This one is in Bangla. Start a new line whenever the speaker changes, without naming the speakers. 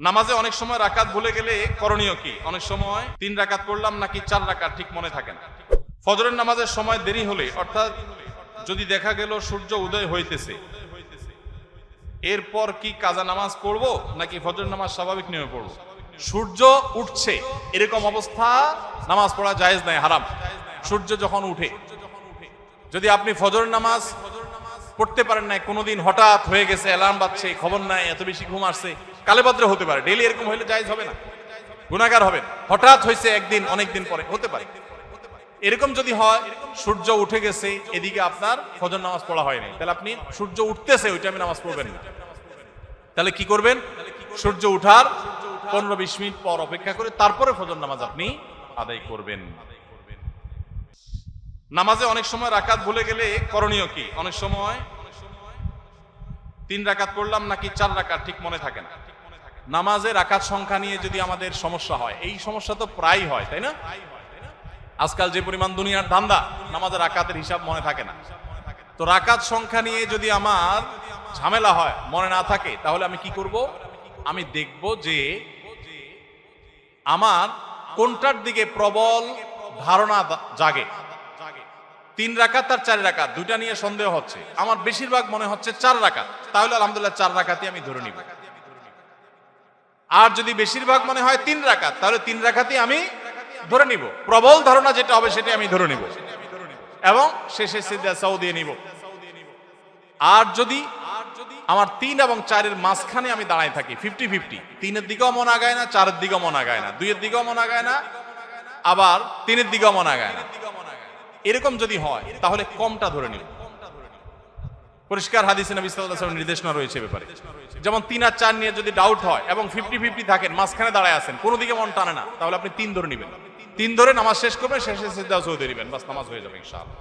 নামাজে অনেক সময় রাকাত ভুলে গেলে করণীয় কি? অনেক সময় 3 রাকাত পড়লাম নাকি 4 রাকাত ঠিক মনে থাকে না। ফজরের নামাজের সময় দেরি হলে, অর্থাৎ যদি দেখা গেল সূর্য উদয় হইতেছে, এরপর কি কাজা নামাজ পড়বো নাকি ফজরের নামাজ স্বাভাবিক নিয়মে পড়বো? সূর্য উঠছে এরকম অবস্থা নামাজ পড়া জায়েজ নাই, হারাম। সূর্য যখন উঠে, যদি আপনি ফজরের নামাজ পড়তে পারেন না, কোনোদিন হঠাৎ হয়ে গেছে, অ্যালার্ম বাজছে, খবর নাই, এত বেশি ঘুম আসছে, কালেভদ্রে হতে পারে, ডেইলি এরকম হইলে জায়েজ হবে না, গুনাহগার হবেন। হঠাৎ হয়েছে একদিন, অনেকদিন পরে হতে পারে, এরকম যদি হয় সূর্য উঠে গেছে, এদিকে আপনার ফজর নামাজ পড়া হয়নি, তাহলে আপনি সূর্য উঠতেছে ওই টাইমে নামাজ পড়বেন না। তাহলে কি করবেন? সূর্য উঠার 15-20 মিনিট পর অপেক্ষা করে তারপরে ফজর নামাজ আপনি আদায় করবেন। নামাজে অনেক সময় রাকাত ভুলে গেলে করণীয় কি? অনেক সময় 3 রাকাত পড়লাম নাকি 4 রাকাত ঠিক মনে থাকে না। নামাজে রাকাত সংখ্যা নিয়ে যদি আমাদের সমস্যা হয়, এই সমস্যা তো প্রায় হয়, তাই না? আজকাল যে পরিমাণ দুনিয়ার ধান্দা, নামাজের রাকাতের হিসাব মনে থাকে না। তো রাকাত সংখ্যা নিয়ে যদি আমার ঝামেলা হয়, মনে না থাকে, তাহলে আমি কি করব? আমি দেখব যে আমার কোনটার দিকে প্রবল ধারণা জাগে। 3 রাকাত আর 4 রাকাত দুইটা নিয়ে সন্দেহ হচ্ছে, আমার বেশিরভাগ মনে হচ্ছে 4 রাকাত, তাহলে আলহামদুলিল্লাহ 4 রাকাতই আমি ধরে নিব। আর যদি বেশিরভাগ মনে হয় 3 রাকাত, তাহলে 3 রাকাতই আমি ধরে নিব। প্রবল ধারণা যেটা হবে সেটা আমি ধরে নিব এবং শেষে সিজদা সাউ দিয়ে নিব। আর যদি আমার 3 এবং 4 এর মাঝখানে আমি দাঁড়ায় থাকি, 50-50, 3 এর দিকেও মন আগায় না, 4 এর দিকেও মন আগায় না, 2 এর দিকেও মন আগায় না, আবার 3 এর দিকেও মন আগায় না, এরকম যদি হয় তাহলে কমটা ধরে নিব। পরিষ্কার হাদিসে নবী সাল্লাল্লাহু আলাইহি ওয়াসাল্লাম নির্দেশনা রয়েছে ব্যাপারে। যেমন 3 আর 4 নিয়ে যদি ডাউট হয় এবং 50-50 থাকেন, মাঝখানে দাঁড়ায় আছেন, কোনো দিকে মন টানে না, তাহলে আপনি 3 ধরে নেবেন। 3 ধরে নামাজ শেষ করবেন, শেষে সিজদা সাউ দিয়ে দিবেন, বাস নামাজ হয়ে যাবে ইনশাআল্লাহ।